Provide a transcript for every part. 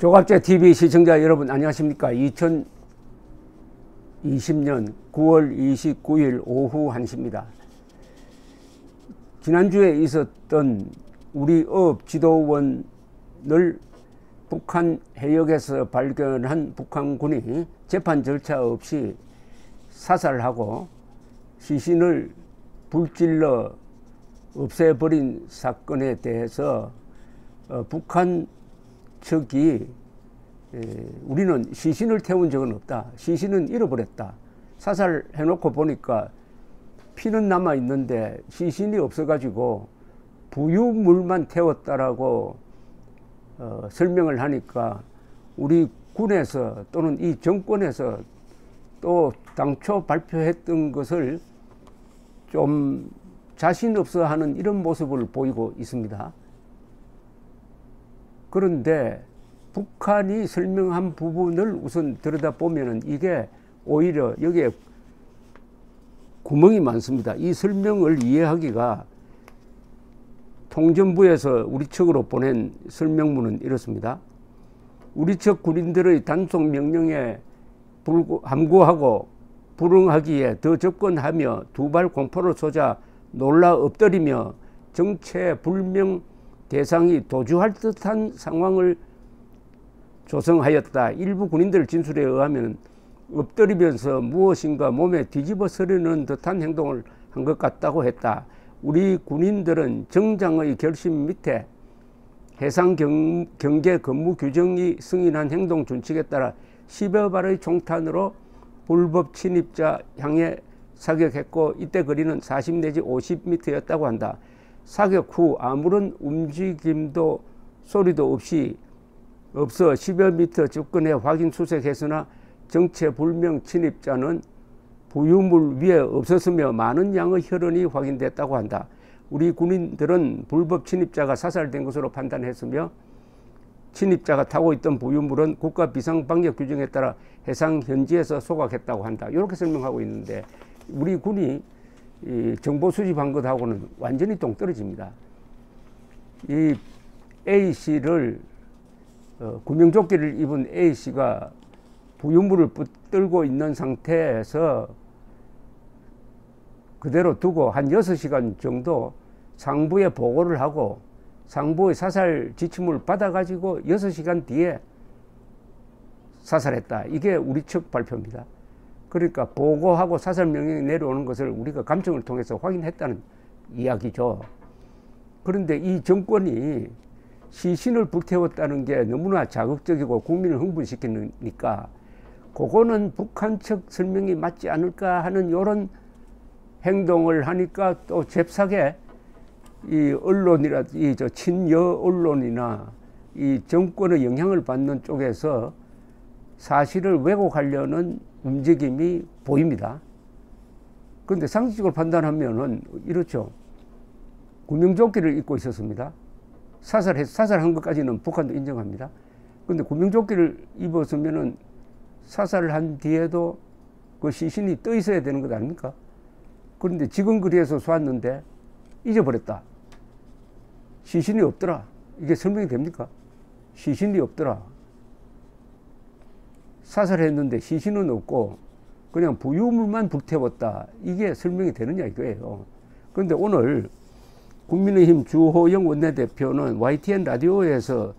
조갑제 TV 시청자 여러분 안녕하십니까. 2020년 9월 29일 오후 1시입니다. 지난주에 있었던 우리 어업 지도원을 북한 해역에서 발견한 북한군이 재판 절차 없이 사살하고 시신을 불질러 없애버린 사건에 대해서 북한 측이 우리는 시신을 태운 적은 없다. 시신은 잃어버렸다. 사살해놓고 보니까 피는 남아 있는데 시신이 없어가지고 부유물만 태웠다라고 설명을 하니까 우리 군에서 또는 이 정권에서 또 당초 발표했던 것을 좀 자신 없어 하는 이런 모습을 보이고 있습니다. 그런데 북한이 설명한 부분을 우선 들여다보면 이게 오히려 여기에 구멍이 많습니다. 이 설명을 이해하기가 통전부에서 우리 측으로 보낸 설명문은 이렇습니다. 우리 측 군인들의 단속 명령에 함구하고 불응하기에 더 접근하며 두 발 공포를 쏘자 놀라 엎드리며 정체불명 대상이 도주할 듯한 상황을 조성하였다. 일부 군인들 진술에 의하면 엎드리면서 무엇인가 몸에 뒤집어 쓰려는 듯한 행동을 한 것 같다고 했다. 우리 군인들은 정장의 결심 밑에 해상경계 근무 규정이 승인한 행동 준칙에 따라 10여 발의 총탄으로 불법 침입자 향해 사격했고 이때 거리는 40 내지 50m였다고 한다. 사격 후 아무런 움직임도 소리도 없어 10여 미터 접근해 확인 수색했으나 정체불명 침입자는 부유물 위에 없었으며 많은 양의 혈흔이 확인됐다고 한다. 우리 군인들은 불법 침입자가 사살된 것으로 판단했으며 침입자가 타고 있던 부유물은 국가 비상방역 규정에 따라 해상 현지에서 소각했다고 한다. 이렇게 설명하고 있는데 우리 군이 이 정보 수집한 것하고는 완전히 동떨어집니다. 이 A씨를 구명조끼를 입은 A씨가 부유물을 붙들고 있는 상태에서 그대로 두고 한 6시간 정도 상부에 보고를 하고 상부의 사살 지침을 받아가지고 6시간 뒤에 사살했다. 이게 우리 측 발표입니다. 그러니까 보고하고 사살 명령이 내려오는 것을 우리가 감청을 통해서 확인했다는 이야기죠. 그런데 이 정권이 시신을 불태웠다는 게 너무나 자극적이고 국민을 흥분시키니까 그거는 북한 측 설명이 맞지 않을까 하는 이런 행동을 하니까 또 잽싸게 이 언론이라 이 친여 언론이나 이 정권의 영향을 받는 쪽에서 사실을 왜곡하려는 움직임이 보입니다. 그런데 상식적으로 판단하면은 이렇죠. 구명조끼를 입고 있었습니다. 사살한 것까지는 북한도 인정합니다. 그런데 구명조끼를 입었으면은 사살을 한 뒤에도 그 시신이 떠 있어야 되는 것 아닙니까? 그런데 지금 거리에서 쏘았는데 잊어버렸다. 시신이 없더라. 이게 설명이 됩니까? 시신이 없더라. 사살했는데 시신은 없고 그냥 부유물만 불태웠다. 이게 설명이 되느냐 이거예요. 그런데 오늘 국민의힘 주호영 원내대표는 YTN 라디오에서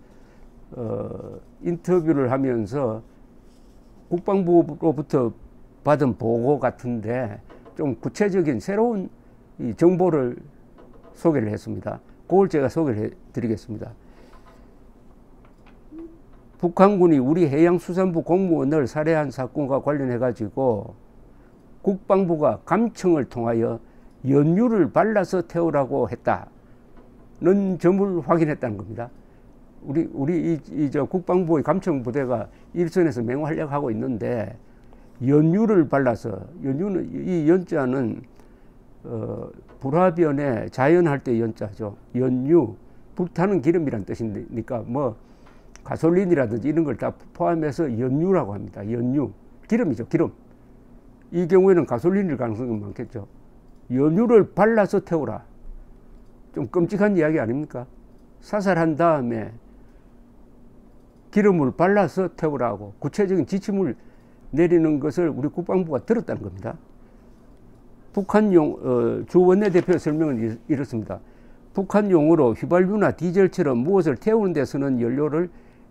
인터뷰를 하면서 국방부로부터 받은 보고 같은데 좀 구체적인 새로운 이 정보를 소개를 했습니다. 그걸 제가 소개를 해드리겠습니다. 북한군이 우리 해양수산부 공무원을 살해한 사건과 관련해 가지고 국방부가 감청을 통하여 연유를 발라서 태우라고 했다는 점을 확인했다는 겁니다. 우리 저 국방부의 감청 부대가 일선에서 맹활약하고 있는데 연유를 발라서 연유는 이 연자는 불화변에 자연할 때 연자죠. 연유 불타는 기름이란 뜻이니까 뭐 가솔린이라든지 이런 걸 다 포함해서 연유라고 합니다. 연유 기름이죠. 기름. 이 경우에는 가솔린일 가능성이 많겠죠. 연유를 발라서 태우라. 좀 끔찍한 이야기 아닙니까? 사살한 다음에 기름을 발라서 태우라고 구체적인 지침을 내리는 것을 우리 국방부가 들었다는 겁니다. 북한용 주 원내대표 설명은 이렇습니다. 북한용으로 휘발유나 디젤처럼 무엇을 태우는 데 쓰는 연료를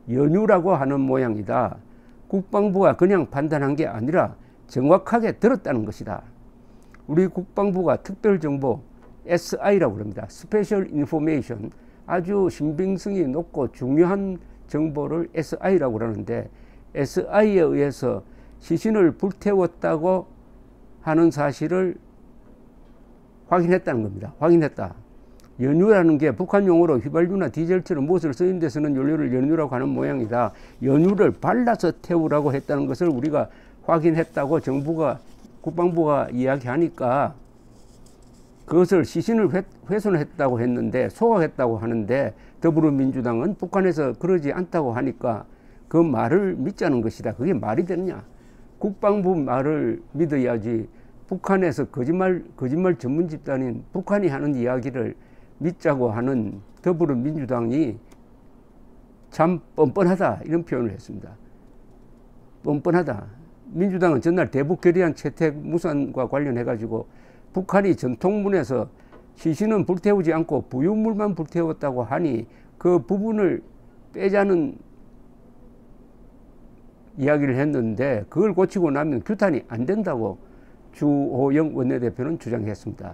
연유라고 하는 모양이다. 국방부가 그냥 판단한 게 아니라 정확하게 들었다는 것이다. 우리 국방부가 특별정보 SI라고 합니다. Special Information, 아주 신빙성이 높고 중요한 정보를 SI라고 하는데, SI에 의해서 시신을 불태웠다고 하는 사실을 확인했다는 겁니다. 확인했다. 연유라는 게 북한용으로 휘발유나 디젤처럼 무엇을 쓰는 데 쓰는 연료를 연유라고 하는 모양이다. 연유를 발라서 태우라고 했다는 것을 우리가 확인했다고 정부가, 국방부가 이야기하니까 그것을 시신을 훼손했다고 했는데, 소각했다고 하는데, 더불어민주당은 북한에서 그러지 않다고 하니까 그 말을 믿자는 것이다. 그게 말이 되느냐? 국방부 말을 믿어야지 북한에서 거짓말 전문 집단인 북한이 하는 이야기를 믿자고 하는 더불어민주당이 참 뻔뻔하다, 이런 표현을 했습니다. 뻔뻔하다. 민주당은 전날 대북 결의안 채택 무산과 관련해 가지고 북한이 전통문에서 시신은 불태우지 않고 부유물만 불태웠다고 하니 그 부분을 빼자는 이야기를 했는데, 그걸 고치고 나면 규탄이 안 된다고 주호영 원내대표는 주장했습니다.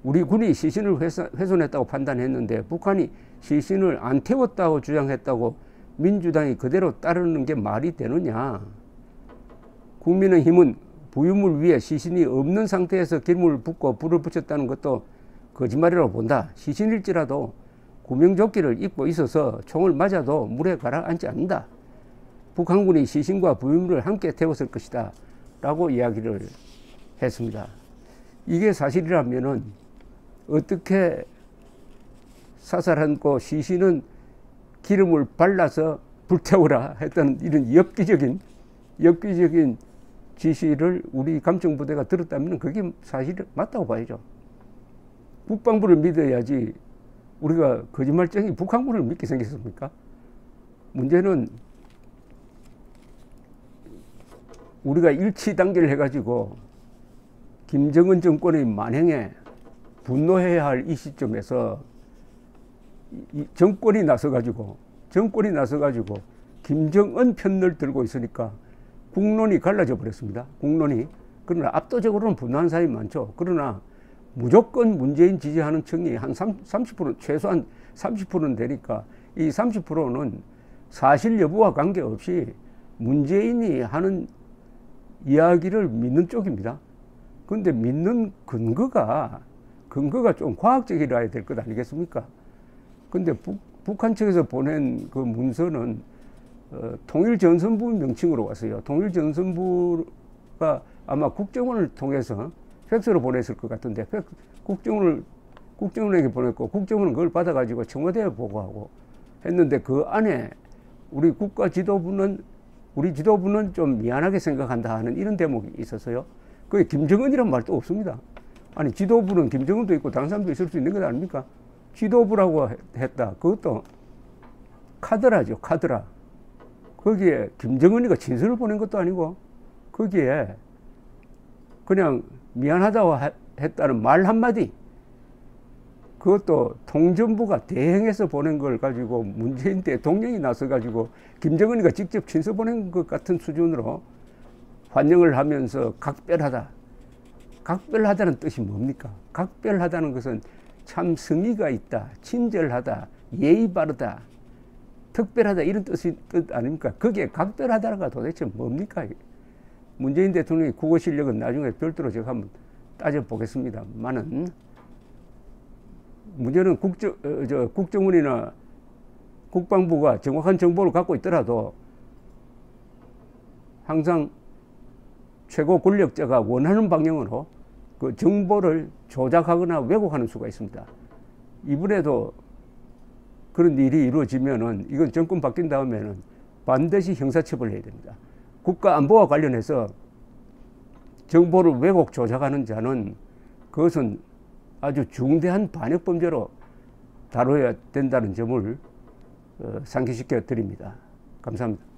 우리 군이 시신을 훼손했다고 판단했는데 북한이 시신을 안 태웠다고 주장했다고 민주당이 그대로 따르는 게 말이 되느냐? 국민의힘은 부유물 위에 시신이 없는 상태에서 기름을 붓고 불을 붙였다는 것도 거짓말이라고 본다. 시신일지라도 구명조끼를 입고 있어서 총을 맞아도 물에 가라앉지 않는다. 북한군이 시신과 부유물을 함께 태웠을 것이다 라고 이야기를 했습니다. 이게 사실이라면은 어떻게 사살하고 시신은 기름을 발라서 불태우라 했다는 이런 엽기적인 지시를 우리 감청부대가 들었다면 그게 사실 맞다고 봐야죠. 국방부를 믿어야지 우리가 거짓말쟁이 북한군을 믿게 생겼습니까? 문제는 우리가 일치 단계를 해가지고 김정은 정권의 만행에 분노해야 할 이 시점에서 정권이 나서가지고 김정은 편을 들고 있으니까 국론이 갈라져 버렸습니다. 국론이. 그러나 압도적으로는 분노하는 사람이 많죠. 그러나 무조건 문재인 지지하는 층이 한 30%, 최소한 30%는 되니까 이 30%는 사실 여부와 관계없이 문재인이 하는 이야기를 믿는 쪽입니다. 그런데 믿는 근거가 좀 과학적이라야 될 것 아니겠습니까? 근데 북한 측에서 보낸 그 문서는 통일전선부 명칭으로 왔어요. 통일전선부가 아마 국정원을 통해서 팩스로 보냈을 것 같은데, 국정원에게 보냈고, 국정원은 그걸 받아가지고 청와대에 보고하고 했는데, 그 안에 우리 우리 지도부는 좀 미안하게 생각한다 하는 이런 대목이 있었어요. 그게 김정은이란 말도 없습니다. 아니, 지도부는 김정은도 있고 다른 사람도 있을 수 있는 것 아닙니까? 지도부라고 했다. 그것도 카드라죠, 카드라. 거기에 김정은이가 진술을 보낸 것도 아니고, 거기에 그냥 미안하다고 했다는 말 한마디, 그것도 통전부가 대행해서 보낸 걸 가지고 문재인 대통령이 나서 가지고 김정은이가 직접 친서 보낸 것 같은 수준으로 환영을 하면서 각별하다는 뜻이 뭡니까? 각별하다는 것은 참 성의가 있다, 친절하다, 예의 바르다, 특별하다, 이런 뜻 아닙니까? 그게 각별하다가 도대체 뭡니까? 문재인 대통령의 국어 실력은 나중에 별도로 제가 한번 따져보겠습니다만은, 문제는 국정원이나 국방부가 정확한 정보를 갖고 있더라도 항상 최고 권력자가 원하는 방향으로 그 정보를 조작하거나 왜곡하는 수가 있습니다. 이번에도 그런 일이 이루어지면은, 이건 정권 바뀐 다음에는 반드시 형사처벌해야 됩니다. 국가안보와 관련해서 정보를 왜곡 조작하는 자는 그것은 아주 중대한 반역범죄로 다뤄야 된다는 점을 상기시켜 드립니다. 감사합니다.